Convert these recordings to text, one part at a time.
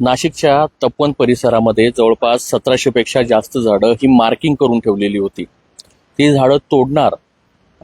नाशिकच्या तपोवन परिसरामध्ये जवळपास 1700 पेक्षा जास्त झाडं ही मार्किंग करून ठेवलेली होती. ती झाडं तोडणार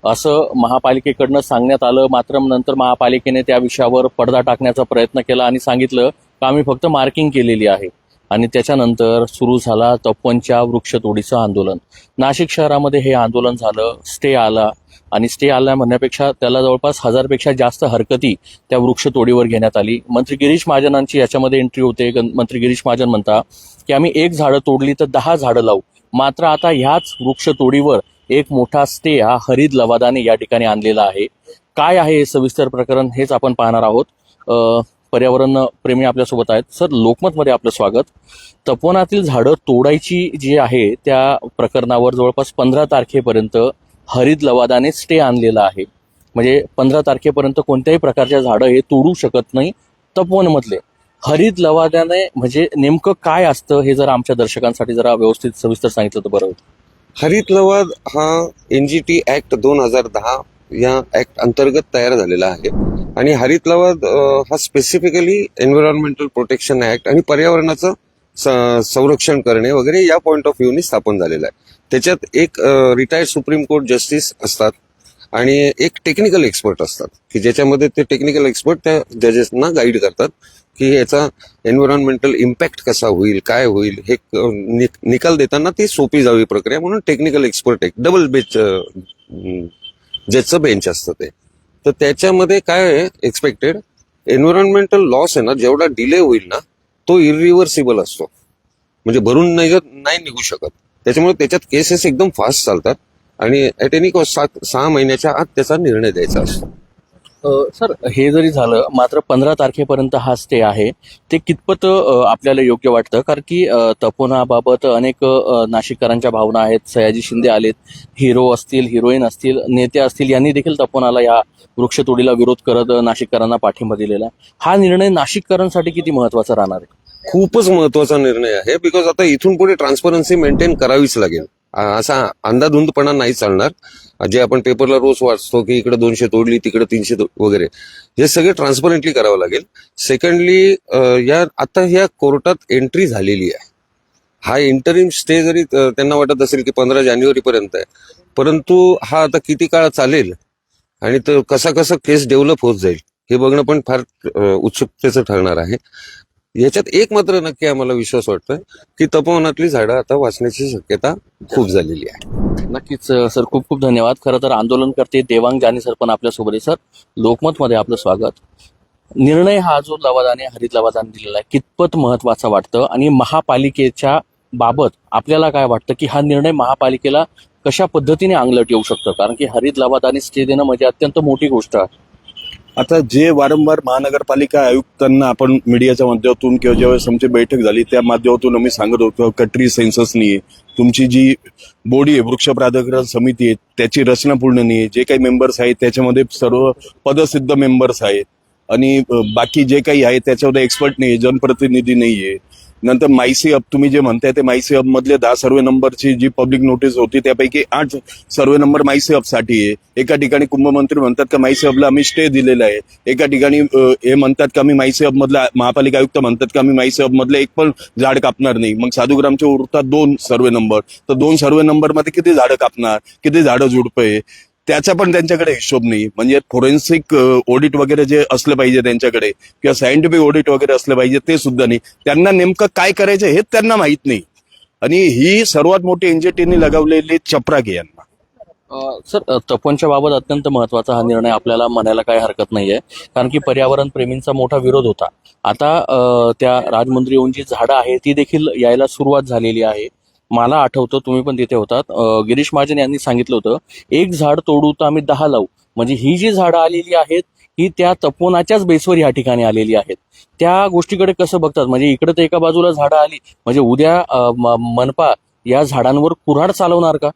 असं महापालिकेकडनं सांगण्यात आलं, मात्र नंतर महापालिकेने त्या विषयावर पडदा टाकण्याचा प्रयत्न केला आणि सांगितलं की आम्ही फक्त मार्किंग केलेली आहे. आणि त्याच्यानंतर सुरू झाला तपोवनच्या वृक्षतोडीचं आंदोलन. नाशिक शहरामध्ये हे आंदोलन झालं, स्टे आला आणि स्टे आला म्हणण्यापेक्षा त्याला जवळपास 1000पेक्षा जास्त हरकती त्या वृक्षतोडीवर घेण्यात आली. मंत्री गिरीश महाजनांची याच्यामध्ये एंट्री होते. मंत्री गिरीश महाजन म्हणता की आम्ही 1 झाडं तोडली तर 10 झाडं लावू. मात्र आता ह्याच वृक्षतोडीवर एक मोठा स्टे हा हरित लवादाने या ठिकाणी आणलेला आहे. काय आहे हे सविस्तर प्रकरण हेच आपण पाहणार आहोत. पर्यावरण प्रेमी आपल्यासोबत आहेत. सर, लोकमतमध्ये आपलं स्वागत. तपोवनातील झाडं तोडायची जी आहे त्या प्रकरणावर जवळपास 15 तारखेपर्यंत हरित लवादाने स्टे आणलेला आहे. म्हणजे 15 तारखेपर्यंत कोणत्याही प्रकारच्या झाडं हे तोडू शकत नाही तपोवनमधले. हरित लवादाने म्हणजे नेमकं काय असतं हे जर आमच्या दर्शकांसाठी जरा व्यवस्थित सविस्तर सांगितलं तर बरं होईल. हरित लवाद हा NGT ऍक्ट 2010 या ऍक्ट अंतर्गत तयार झालेला आहे आणि हरित लवाद हा स्पेसिफिकली एन्व्हायरमेंटल प्रोटेक्शन ऍक्ट आणि पर्यावरणाचं संरक्षण करणे वगैरे या पॉइंट ऑफ व्ह्यूनी स्थापन झालेला आहे. त्याच्यात एक रिटायर्ड सुप्रीम कोर्ट जस्टिस असतात आणि एक टेक्निकल एक्सपर्ट असतात की ज्याच्यामध्ये ते टेक्निकल एक्सपर्ट त्या जजेसना गाईड करतात की याचा एन्व्हायरमेंटल इम्पॅक्ट कसा होईल, काय होईल, हे निकाल देताना ती सोपी जावी प्रक्रिया म्हणून टेक्निकल एक्सपर्ट एक डबल बेंच जजचं बेंच असतं ते. तर त्याच्यामध्ये काय आहे एक्सपेक्टेड एन्व्हायरमेंटल लॉस आहे ना, जेवढा डिले होईल ना तो इरिव्हर्सिबल असतो, म्हणजे भरून नाही निघू शकत. त्याच्यामुळे त्याच्यात केसेस एकदम फास्ट चालतात आणि ऍट एनी कॉस्ट 6 महिन्याच्या आत त्याचा निर्णय द्यायचा असतो. सर, हे जरी झालं मात्र 15 तारखेपर्यंत हा स्टे आहे ते कितपत आपल्याला योग्य वाटतं? कारण की तपोवनाबाबत अनेक नाशिककरांच्या भावना आहेत. सयाजी शिंदे आलेत, हिरो असतील, हिरोईन असतील, नेते असतील, यांनी देखील तपोवनाला या वृक्षतोडीला विरोध करत नाशिककरांना पाठिंबा दिलेला. हा निर्णय नाशिककरांसाठी किती महत्वाचा राहणार आहे? खूपच महत्वाचा निर्णय आहे, बिकॉज आता इथून पुढे ट्रान्सपरन्सी मेंटेन करावीच लागेल. असा अंधाधुंदपणा नाही चालणार. जे आपण पेपरला रोज वाचतो की इकडे 200 तोडली तिकडे 300 वगैरे, हे सगळे ट्रान्सपरंटली करावं लागेल. सेकंडली आता ह्या कोर्टात एंट्री झालेली आहे. हा इंटरिम स्टे जरी त्यांना वाटत असेल की 15 जानेवारीपर्यंत आहे, परंतु हा आता किती काळ चालेल आणि तो कसा केस डेव्हलप होत जाईल हे बघणं पण फार उत्सुकतेचं ठरणार आहे. याच्यात एक मात्र नक्की आम्हाला विश्वास वाटतोय की तपोवनातली झाडं आता वाचण्याची शक्यता खूप झालेली आहे. नक्कीच सर, खूप खूप धन्यवाद. खरं तर आंदोलनकर्ते देवांग जानी सर पण आपल्यासोबत आहे. सर, लोकमतमध्ये आपलं स्वागत. निर्णय हा जो लवादाने हरित लवादाने दिलेला आहे कितपत महत्वाचा वाटतं आणि महापालिकेच्या बाबत आपल्याला काय वाटतं की हा निर्णय महापालिकेला कशा पद्धतीने अंगलट येऊ शकतं? कारण की हरित लवादाने स्टे देणं म्हणजे अत्यंत मोठी गोष्ट आहे. आता जे वारंवार महानगरपालिका आयुक्तांना आपण मीडियाच्या माध्यमातून किंवा ज्यावेळेस आमची बैठक झाली त्या माध्यमातून आम्ही सांगत होतो कट्री सेन्सस नाहीये, तुमची जी बॉडी आहे वृक्ष प्राधिकरण समिती आहे त्याची रचना पूर्ण नाहीये, जे काही मेंबर्स आहेत त्याच्यामध्ये सर्व पदसिद्ध मेंबर्स आहेत आणि बाकी जे काही आहे त्याच्यामध्ये एक्सपर्ट नाहीये, जनप्रतिनिधी नाहीये. नंतर मायसी हब तुम्ही जे म्हणताय ते मायसी हब मधले 10 सर्वे नंबरची जी पब्लिक नोटीस होती त्यापैकी 8 सर्वे नंबर मायसी हब साठी आहे. एका ठिकाणी कुंभमंत्री म्हणतात का मायसी हबला आम्ही स्टे दिलेला आहे, एका ठिकाणी हे म्हणतात का आम्ही मायसी हब मधला, महापालिका आयुक्त म्हणतात का आम्ही मायसी हब मधलं एक पण झाड कापणार नाही. मग साधुग्रामचे उरतात 2 सर्वे नंबर, तर 2 सर्वे नंबर मध्ये किती झाडं कापणार, किती झाडं झुडपे, त्याचा पण त्यांच्याकडे हिशोब नाही. म्हणजे फोरेन्सिक ऑडिट वगैरे जे असलं पाहिजे त्यांच्याकडे किंवा सायंटिफिक ऑडिट वगैरे असलं पाहिजे ते सुद्धा नाही. त्यांना नेमकं काय करायचं हे त्यांना माहित नाही आणि ही सर्वात मोठी NGTने लगावलेली चपराकी यांना. सर, तपोवनच्या बाबत अत्यंत महत्वाचा हा निर्णय आपल्याला म्हणायला काही हरकत नाहीये, कारण की पर्यावरण प्रेमींचा मोठा विरोध होता. आता त्या राजमुंद्री येऊन जी झाडं आहे ती देखील यायला सुरुवात झालेली आहे. मला आठवतं तुम्ही पण तिथे होतात, गिरीश महाजन यांनी सांगितलं होतं 1 झाड तोडू तर आम्ही 10 लावू. म्हणजे ही जी झाडं आलेली आहेत ही त्या तपोवनाच्याच बेसवर या ठिकाणी आलेली आहेत. त्या गोष्टीकडे कसं बघतात? म्हणजे इकडे तर एका बाजूला झाडं आली म्हणजे उद्या मनपा या झाडांवर कुऱ्हाड चालवणार का?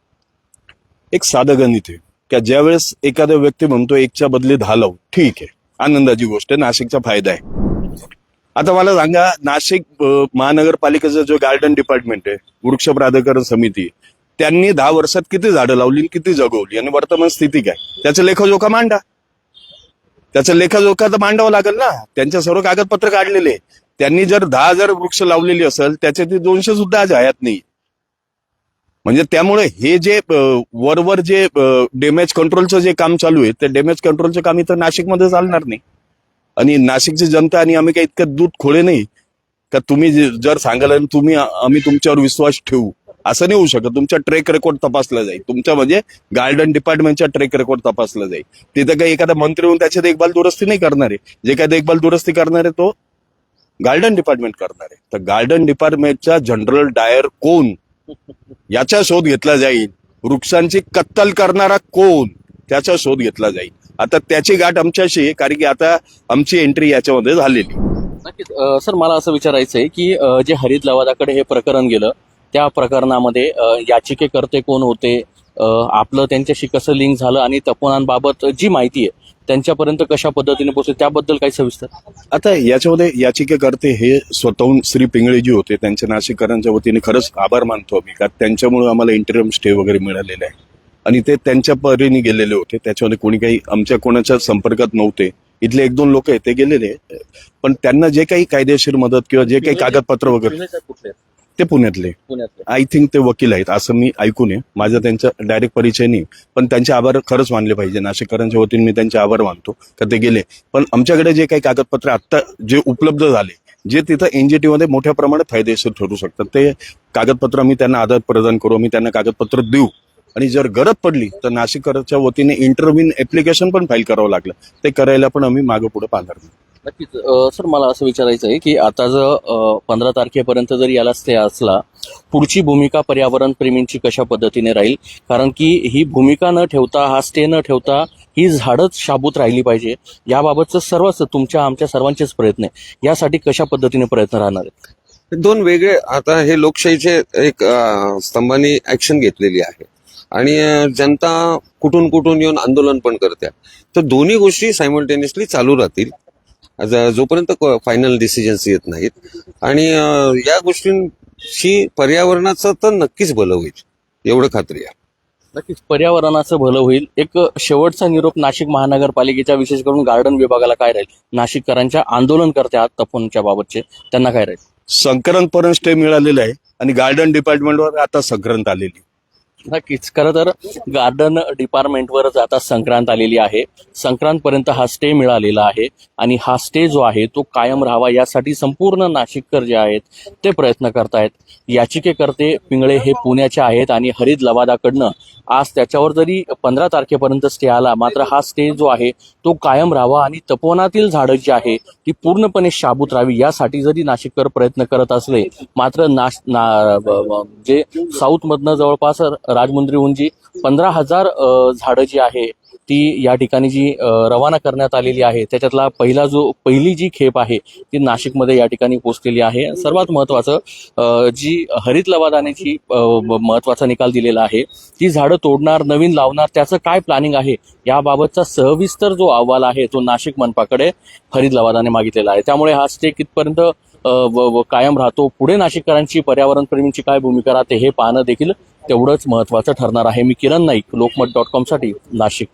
एक साधं गणित आहे की ज्यावेळेस एखादा व्यक्ती म्हणतो 1च्या बदली 10 लावू, ठीक आहे, आनंदाची गोष्ट आहे, नाशिकचा फायदा आहे. आता मला सांगा, नाशिक महानगरपालिकेचं जो गार्डन डिपार्टमेंट आहे, वृक्ष प्राधिकरण समिती, त्यांनी 10 वर्षात किती झाडं लावली, किती जगवली आणि वर्तमान स्थिती काय, त्याचं लेखाजोखा मांडा. त्याचा लेखाजोखा तर मांडावं लागेल ना. त्यांच्या सर्व कागदपत्र काढलेले. त्यांनी जर 10,000 वृक्ष लावलेली असेल त्याच्यातील 200 सुद्धा आज हयात नाही. म्हणजे त्यामुळे हे जे वरवर जे डॅमेज कंट्रोलचं जे काम चालू आहे, ते डॅमेज कंट्रोलचं काम इथं नाशिकमध्ये चालणार नाही. आणि नाशिकची जनता आणि आम्ही काही इतकं दूध खोळे नाही का तुम्ही जर सांगाल आणि आम्ही तुमच्यावर विश्वास ठेवू, असं नाही होऊ शकत. तुमचा ट्रेक रेकॉर्ड तपासला जाईल, तुमच्या म्हणजे गार्डन डिपार्टमेंटचा ट्रेक रेकॉर्ड तपासला जाईल. तिथं काही एखादा मंत्री होऊन त्याची देखभाल दुरुस्ती नाही करणार आहे. जे काही देखभाल दुरुस्ती करणार आहे तो गार्डन डिपार्टमेंट करणार आहे. तर गार्डन डिपार्टमेंटचा जनरल डायर कोण याचा शोध घेतला जाईल. वृक्षांची कत्तल करणारा कोण त्याचा शोध घेतला जाईल. आता त्याची गाठ आमच्याशी आहे, कारण की आता आमची एंट्री याच्यामध्ये झालेली. नक्कीच. सर, मला असं विचारायचं आहे की जे हरित लवादाकडे हे प्रकरण गेलं, त्या प्रकरणामध्ये याचिकेकर्ते कोण होते, आपलं त्यांच्याशी कसं लिंक झालं आणि तपोनांबाबत जी माहिती आहे त्यांच्यापर्यंत कशा पद्धतीने पोहोचली, त्याबद्दल काही सविस्तर. आता याच्यामध्ये याचिकेकर्ते हे स्वतःहून श्री पिंगळेजी होते. त्यांच्या नाशिककरांच्या वतीने खरंच आभार मानतो आम्ही, कारण त्यांच्यामुळे आम्हाला इंटरिम स्टे वगैरे मिळालेला आहे आणि ते त्यांच्या परीने गेलेले होते. त्याच्यामध्ये कोणी काही आमच्या कोणाच्या संपर्कात नव्हते. इथले 1-2 लोक आहेत ते गेलेले, पण त्यांना जे काही कायदेशीर मदत किंवा जे काही कागदपत्र वगैरे, ते पुण्यातले आय थिंक ते वकील आहेत असं मी ऐकून आहे. माझा त्यांचा डायरेक्ट परिचय नाही, पण त्यांचे आभार खरंच मानले पाहिजे. नाशिककरांच्या वतीने मी त्यांचे आभार मानतो का ते गेले. पण आमच्याकडे जे काही कागदपत्र आता जे उपलब्ध झाले, जे तिथं एनजीटी मध्ये मोठ्या प्रमाणात फायदेशीर ठरू शकतात, ते कागदपत्र आम्ही त्यांना आधार प्रदान करू, आम्ही त्यांना कागदपत्र देऊ. आणि जर गरज पडली तर नाशिककरांच्या वतीने इंटरव्ह्यू ऍप्लिकेशन पण फाईल करावं लागलं, ते करायला पण आम्ही मागे पुढे पाहणार नाही. नक्कीच. सर, मला असं विचारायचं आहे की आता जर 15 तारखेपर्यंत जर याला स्टे असला, पुढची भूमिका पर्यावरण प्रेमींची कशा पद्धतीने राहील? कारण की ही भूमिका न ठेवता, हा स्टे न ठेवता ही झाडच शाबूत राहिली पाहिजे, याबाबतचं सर्वच तुमच्या आमच्या सर्वांचेच प्रयत्न आहे. यासाठी कशा पद्धतीने प्रयत्न राहणार आहेत? 2 वेगळे, आता हे लोकशाहीचे एक स्तंभाने ऍक्शन घेतलेली आहे आणि जनता कुठून कुठून येऊन आंदोलन पण करते. तर दोन्ही गोष्टी सायमल्टेनियसली चालू राहतील जोपर्यंत फायनल डिसिजन्स येत नाहीत. आणि या गोष्टींशी पर्यावरणाचं तर नक्कीच भलं होईल, एवढं खात्री आहे. नक्कीच पर्यावरणाचं भलं होईल. एक शेवटचा निरोप नाशिक महानगरपालिकेच्या, विशेष करून गार्डन विभागाला काय राहील? नाशिककरांच्या आंदोलनकर्ते आहात तपोनच्या बाबतचे, त्यांना काय राहील? संक्रांतपर्यंत स्टे मिळालेला आहे आणि गार्डन डिपार्टमेंटवर आता संक्रांत आलेली. नक्कीच. खरं तर गार्डन डिपार्टमेंटवरच आता संक्रांत आलेली आहे. संक्रांतपर्यंत हा स्टे मिळालेला आहे आणि हा स्टे जो आहे तो कायम राहावा यासाठी संपूर्ण नाशिककर जे आहेत ते प्रयत्न करतायत. याचिकेकर्ते पिंगळे हे पुण्याचे आहेत आणि हरित लवादाकडनं आज त्याच्यावर जरी 15 तारखेपर्यंत स्टे आला, मात्र हा स्टे जो आहे तो कायम राहावा आणि तपोवनातील झाडं जी आहे ती पूर्णपणे शाबूत राहावी यासाठी जरी नाशिककर प्रयत्न करत असले, मात्र जे साऊथमधनं जवळपास राजमुंद्रीहून जी 15,000 झाडं जी आहे ती या ठिकाणी जी रवाना करण्यात आलेली आहे, त्याच्यातला पहिली जी खेप आहे ती नाशिकमध्ये या ठिकाणी पोहोचलेली आहे. सर्वात महत्वाचं जी हरित लवादानेची महत्वाचा निकाल दिलेला आहे, ती झाडं तोडणार, नवीन लावणार, त्याचं काय प्लॅनिंग आहे याबाबतचा सविस्तर जो अहवाल आहे तो नाशिक मनपाकडे हरित लवादाने मागितलेला आहे. त्यामुळे हा स्टे कितपर्यंत कायम राहतो, पुढे नाशिककरांची, पर्यावरण प्रेमींची काय भूमिका राहते हे पाहणं देखील तेवढंच महत्वाचं ठरणार आहे. मी किरण नाईक, लोकमत.com साठी नाशिक.